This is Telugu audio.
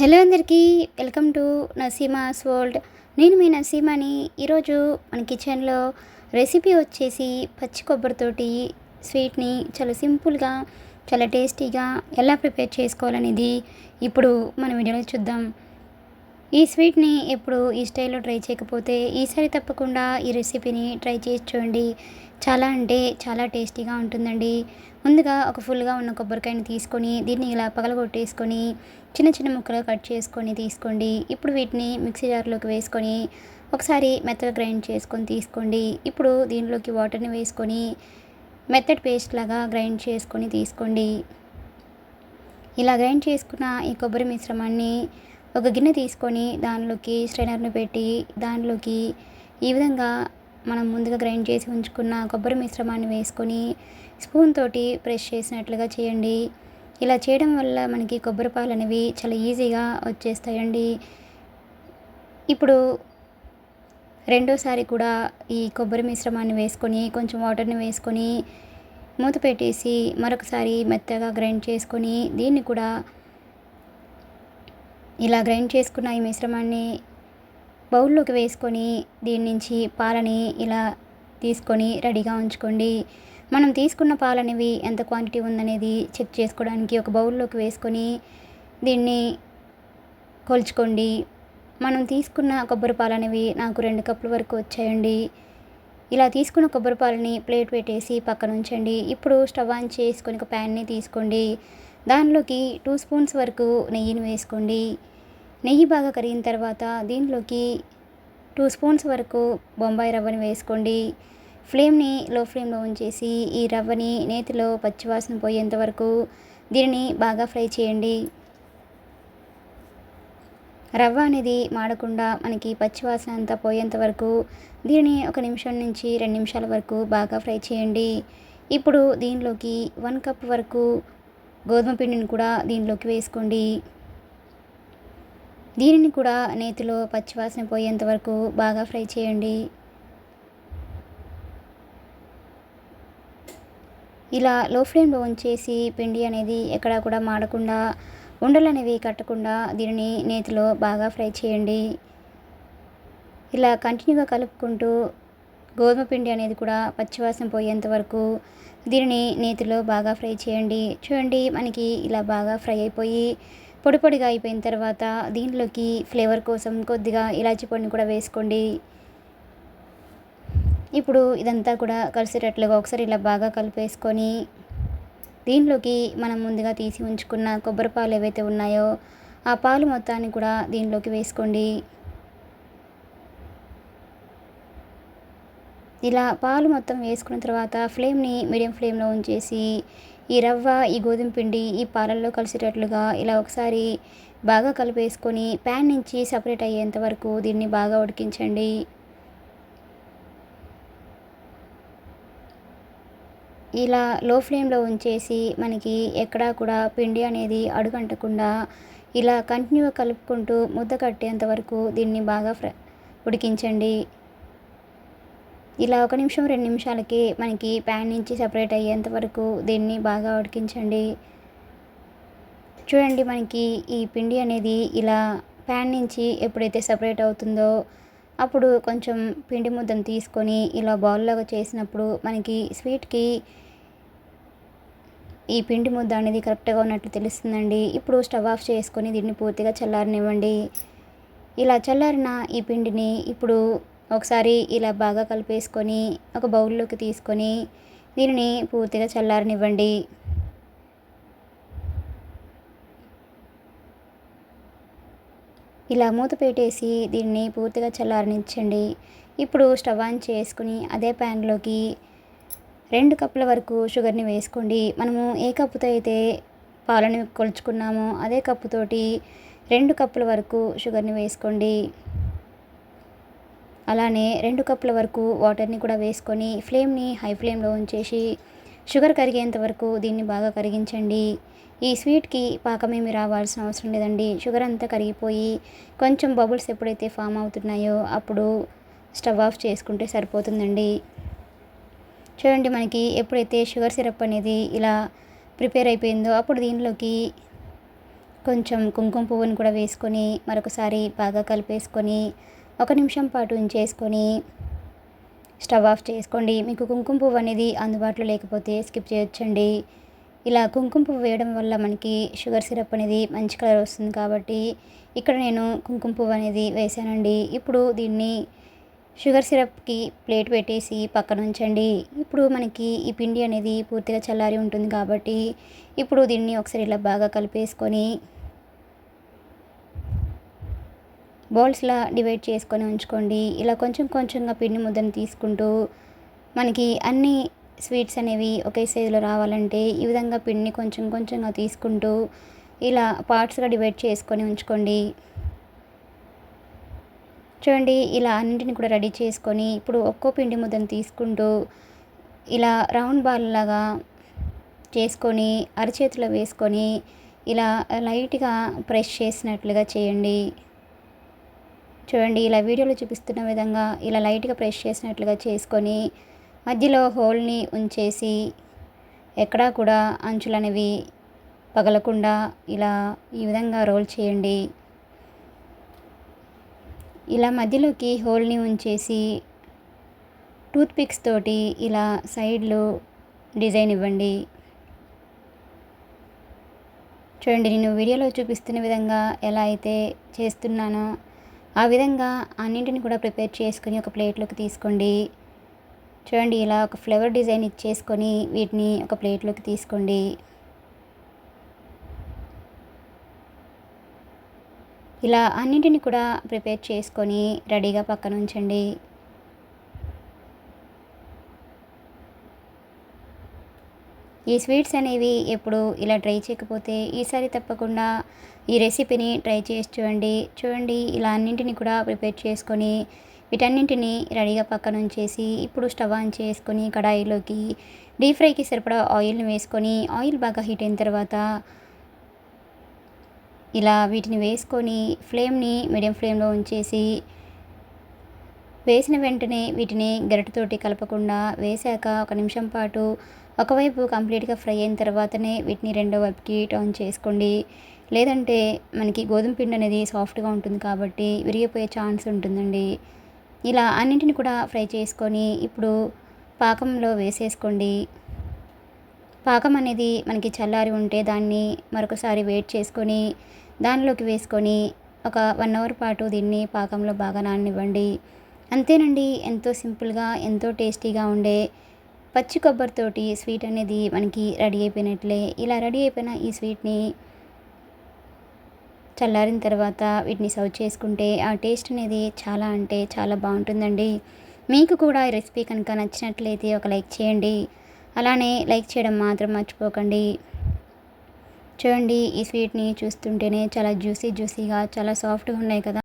హలో అందరికీ, వెల్కమ్ టు నసీమాస్ వరల్డ్. నేను మీ నసీమాని. ఈరోజు మన కిచెన్లో రెసిపీ వచ్చేసి పచ్చి కొబ్బరితోటి స్వీట్ని చాలా సింపుల్గా, చాలా టేస్టీగా ఎలా ప్రిపేర్ చేసుకోవాలనేది ఇప్పుడు మన వీడియోలో చూద్దాం. ఈ స్వీట్ని ఎప్పుడు ఈ స్టైల్లో ట్రై చేయకపోతే ఈసారి తప్పకుండా ఈ రెసిపీని ట్రై చేసి చూడండి. చాలా అంటే చాలా టేస్టీగా ఉంటుందండి. ముందుగా ఒక ఫుల్గా ఉన్న కొబ్బరికాయని తీసుకొని దీన్ని ఇలా పగలగొట్టేసుకొని చిన్న చిన్న ముక్కలుగా కట్ చేసుకొని తీసుకోండి. ఇప్పుడు వీటిని మిక్సీ జార్లోకి వేసుకొని ఒకసారి మెత్తగా గ్రైండ్ చేసుకొని తీసుకోండి. ఇప్పుడు దీనిలోకి వాటర్ని వేసుకొని మెత్తటి పేస్ట్ లాగా గ్రైండ్ చేసుకొని తీసుకోండి. ఇలా గ్రైండ్ చేసుకున్న ఈ కొబ్బరి మిశ్రమాన్ని ఒక గిన్నె తీసుకొని దానిలోకి స్ట్రైనర్ను పెట్టి దానిలోకి ఈ విధంగా మనం ముందుగా గ్రైండ్ చేసి ఉంచుకున్న కొబ్బరి మిశ్రమాన్ని వేసుకొని స్పూన్ తోటి ప్రెస్ చేసినట్లుగా చేయండి. ఇలా చేయడం వల్ల మనకి కొబ్బరి పాలు అనేవి చాలా ఈజీగా వచ్చేస్తాయండి. ఇప్పుడు రెండోసారి కూడా ఈ కొబ్బరి మిశ్రమాన్ని వేసుకొని కొంచెం వాటర్ని వేసుకొని మూత పెట్టేసి మరొకసారి మెత్తగా గ్రైండ్ చేసుకొని దీన్ని కూడా ఇలా గ్రైండ్ చేసుకున్న ఈ మిశ్రమాన్ని బౌల్లోకి వేసుకొని దీని నుంచి పాలని ఇలా తీసుకొని రెడీగా ఉంచుకోండి. మనం తీసుకున్న పాలనేవి ఎంత క్వాంటిటీ ఉందనేది చెక్ చేసుకోవడానికి ఒక బౌల్లోకి వేసుకొని దీన్ని కొలుచుకోండి. మనం తీసుకున్న కొబ్బరి పాలు అనేవి నాకు 2 కప్పుల వరకు వచ్చాయండి. ఇలా తీసుకున్న కొబ్బరి పాలని ప్లేట్ పెట్టేసి పక్కన ఉంచండి. ఇప్పుడు స్టవ్ ఆన్ చేసుకొని ఒక ప్యాన్ని తీసుకోండి. దానిలోకి 2 స్పూన్స్ వరకు నెయ్యిని వేసుకోండి. నెయ్యి బాగా కరిగిన తర్వాత దీనిలోకి 2 స్పూన్స్ వరకు బొంబాయి రవ్వని వేసుకోండి. ఫ్లేమ్ని లో ఫ్లేమ్లో ఉంచేసి ఈ రవ్వని నేతిలో పచ్చివాసన పోయేంత వరకు దీనిని బాగా ఫ్రై చేయండి. రవ్వ అనేది మాడకుండా మనకి పచ్చివాసన అంతా పోయేంత వరకు దీనిని 1 నిమిషం నుంచి 2 నిమిషాల వరకు బాగా ఫ్రై చేయండి. ఇప్పుడు దీనిలోకి 1 కప్ వరకు గోధుమ పిండిని కూడా దీనిలోకి వేసుకోండి. దీనిని కూడా నేతిలో పచ్చివాసన పోయేంత వరకు బాగా ఫ్రై చేయండి. ఇలా లో ఫ్లేమ్లో ఉంచేసి పిండి అనేది ఎక్కడా కూడా మాడకుండా, ఉండలు అనేవి కట్టకుండా దీనిని నేతిలో బాగా ఫ్రై చేయండి. ఇలా కంటిన్యూగా కలుపుకుంటూ గోధుమ పిండి అనేది కూడా పచ్చివాసన పోయేంత వరకు దీనిని నేతిలో బాగా ఫ్రై చేయండి. చూడండి, మనకి ఇలా బాగా ఫ్రై అయిపోయి పొడి పొడిగా అయిపోయిన తర్వాత దీనిలోకి ఫ్లేవర్ కోసం కొద్దిగా ఇలాచీ పొడిని కూడా వేసుకోండి. ఇప్పుడు ఇదంతా కూడా కలిసేటట్లుగా ఒకసారి ఇలా బాగా కలిపేసుకొని దీనిలోకి మనం ముందుగా తీసి ఉంచుకున్న కొబ్బరి పాలు ఏవైతే ఉన్నాయో ఆ పాలు మొత్తాన్ని కూడా దీనిలోకి వేసుకోండి. ఇలా పాలు మొత్తం వేసుకున్న తర్వాత ఫ్లేమ్ని మీడియం ఫ్లేమ్లో ఉంచేసి ఈ రవ్వ, ఈ గోధుమ పిండి ఈ పాలల్లో కలిసేటట్లుగా ఇలా ఒకసారి బాగా కలిపేసుకొని ప్యాన్ నుంచి సపరేట్ అయ్యేంత వరకు దీన్ని బాగా ఉడికించండి. ఇలా లో ఫ్లేమ్లో ఉంచేసి మనకి ఎక్కడా కూడా పిండి అనేది అడుగంటకుండా ఇలా కంటిన్యూగా కలుపుకుంటూ ముద్ద కట్టేంత వరకు దీన్ని బాగా ఉడికించండి. ఇలా 1 నిమిషం 2 నిమిషాలకి మనకి ప్యాన్ నుంచి సపరేట్ అయ్యేంత వరకు దీన్ని బాగా ఉడికించండి. చూడండి, మనకి ఈ పిండి అనేది ఇలా ప్యాన్ నుంచి ఎప్పుడైతే సపరేట్ అవుతుందో అప్పుడు కొంచెం పిండి ముద్దను తీసుకొని ఇలా బౌల్లాగా చేసినప్పుడు మనకి స్వీట్కి ఈ పిండి ముద్ద అనేది కరెక్ట్గా ఉన్నట్లు తెలుస్తుందండి. ఇప్పుడు స్టవ్ ఆఫ్ చేసుకొని దీన్ని పూర్తిగా చల్లారనివ్వండి. ఇలా చల్లారిన ఈ పిండిని ఇప్పుడు ఒకసారి ఇలా బాగా కలిపేసుకొని ఒక బౌల్లోకి తీసుకొని దీనిని పూర్తిగా చల్లారనివ్వండి. ఇలా మూత పెట్టేసి దీన్ని పూర్తిగా చల్లారనిచ్చండి. ఇప్పుడు స్టవ్ ఆన్ చేసుకుని అదే ప్యాన్లోకి 2 కప్పుల వరకు షుగర్ని వేసుకోండి. మనము ఏ కప్పుతో అయితే పాలని కొలుచుకున్నామో అదే కప్పుతోటి 2 కప్పుల వరకు షుగర్ని వేసుకోండి. అలానే 2 కప్పుల వరకు వాటర్ని కూడా వేసుకొని ఫ్లేమ్ని హై ఫ్లేమ్లో ఉంచేసి షుగర్ కరిగేంత వరకు దీన్ని బాగా కరిగించండి. ఈ స్వీట్కి పాకమేమి రావాల్సిన అవసరం లేదండి. షుగర్ అంతా కరిగిపోయి కొంచెం బబుల్స్ ఎప్పుడైతే ఫామ్ అవుతున్నాయో అప్పుడు స్టవ్ ఆఫ్ చేసుకుంటే సరిపోతుందండి. చూడండి, మనకి ఎప్పుడైతే షుగర్ సిరప్ అనేది ఇలా ప్రిపేర్ అయిపోయిందో అప్పుడు దీనిలోకి కొంచెం కుంకుమ పువ్వుని కూడా వేసుకొని మరొకసారి బాగా కలిపేసుకొని 1 నిమిషం పాటు ఉంచేసుకొని స్టవ్ ఆఫ్ చేసుకోండి. మీకు కుంకుమ పువ్వు అనేది అందుబాటులో లేకపోతే స్కిప్ చేయొచ్చండి. ఇలా కుంకుమ పువ్వు వేయడం వల్ల మనకి షుగర్ సిరప్ అనేది మంచి కలర్ వస్తుంది కాబట్టి ఇక్కడ నేను కుంకుమ పువ్వు అనేది వేసానండి. ఇప్పుడు దీన్ని షుగర్ సిరప్కి ప్లేట్ పెట్టేసి పక్కన ఉంచండి. ఇప్పుడు మనకి ఈ పిండి అనేది పూర్తిగా చల్లారి ఉంటుంది కాబట్టి ఇప్పుడు దీన్ని ఒకసారి ఇలా బాగా కలిపేసుకొని బౌల్స్లా డివైడ్ చేసుకొని ఉంచుకోండి. ఇలా కొంచెం కొంచెంగా పిండి ముద్దను తీసుకుంటూ మనకి అన్ని స్వీట్స్ అనేవి ఒకే సైజులో రావాలంటే ఈ విధంగా పిండిని కొంచెం కొంచెంగా తీసుకుంటూ ఇలా పార్ట్స్గా డివైడ్ చేసుకొని ఉంచుకోండి. చూడండి, ఇలా అన్నింటిని కూడా రెడీ చేసుకొని ఇప్పుడు ఒక్కో పిండి ముద్దను తీసుకుంటూ ఇలా రౌండ్ బాల్ లాగా చేసుకొని అరచేతిలో వేసుకొని ఇలా లైట్గా ప్రెస్ చేసినట్లుగా చేయండి. చూడండి, ఇలా వీడియోలో చూపిస్తున్న విధంగా ఇలా లైట్గా ప్రెస్ చేసినట్లుగా చేసుకొని మధ్యలో హోల్ని ఉంచేసి ఎక్కడా కూడా అంచులు అనేవి పగలకుండా ఇలా ఈ విధంగా రోల్ చేయండి. ఇలా మధ్యలోకి హోల్ని ఉంచేసి టూత్ పిక్స్ తోటి ఇలా సైడ్లో డిజైన్ ఇవ్వండి. చూడండి, నేను వీడియోలో చూపిస్తున్న విధంగా ఎలా అయితే చేస్తున్నానో ఆ విధంగా అన్నింటిని కూడా ప్రిపేర్ చేసుకొని ఒక ప్లేట్లోకి తీసుకోండి. చూడండి, ఇలా ఒక ఫ్లవర్ డిజైన్ ఇచ్చేసుకొని వీటిని ఒక ప్లేట్లోకి తీసుకోండి. ఇలా అన్నింటిని కూడా ప్రిపేర్ చేసుకొని రెడీగా పక్కన ఉంచండి. ఈ స్వీట్స్ అనేవి ఎప్పుడు ఇలా ట్రై చేయకపోతే ఈసారి తప్పకుండా ఈ రెసిపీని ట్రై చేసి చూడండి. చూడండి, ఇలా అన్నింటిని కూడా ప్రిపేర్ చేసుకొని వీటన్నింటిని రెడీగా పక్కన ఉంచేసి ఇప్పుడు స్టవ్ ఆన్ చేసుకొని కడాయిలోకి డీప్ ఫ్రైకి సరిపడా ఆయిల్ని వేసుకొని ఆయిల్ బాగా హీట్ అయిన తర్వాత ఇలా వీటిని వేసుకొని ఫ్లేమ్ని మీడియం ఫ్లేమ్లో ఉంచేసి వేసిన వెంటనే వీటిని గరిటెతోటి కలపకుండా వేసాక 1 నిమిషం పాటు ఒకవైపు కంప్లీట్గా ఫ్రై అయిన తర్వాతనే వీటిని రెండో వైపుకి టర్న్ చేసుకోండి. లేదంటే మనకి గోధుమ పిండి అనేది సాఫ్ట్గా ఉంటుంది కాబట్టి విరిగిపోయే ఛాన్స్ ఉంటుందండి. ఇలా అన్నింటిని కూడా ఫ్రై చేసుకొని ఇప్పుడు పాకంలో వేసేసుకోండి. పాకం అనేది మనకి చల్లారి ఉంటే దాన్ని మరొకసారి వేడి చేసుకొని దానిలోకి వేసుకొని ఒక 1 అవర్ పాటు దీన్ని పాకంలో బాగా నాననివ్వండి. అంతేనండి, ఎంతో సింపుల్గా ఎంతో టేస్టీగా ఉండే పచ్చి కొబ్బరితోటి స్వీట్ అనేది మనకి రెడీ అయిపోయినట్లే. ఇలా రెడీ అయిపోయిన ఈ స్వీట్ని చల్లారిన తర్వాత వీటిని సర్వ్ చేసుకుంటే ఆ టేస్ట్ అనేది చాలా అంటే చాలా బాగుంటుందండి. మీకు కూడా ఈ రెసిపీ కనుక నచ్చినట్లయితే ఒక లైక్ చేయండి. అలానే లైక్ చేయడం మాత్రం మర్చిపోకండి. చూడండి, ఈ స్వీట్ని చూస్తుంటేనే చాలా జ్యూసీగా చాలా సాఫ్ట్గా ఉన్నాయి కదా.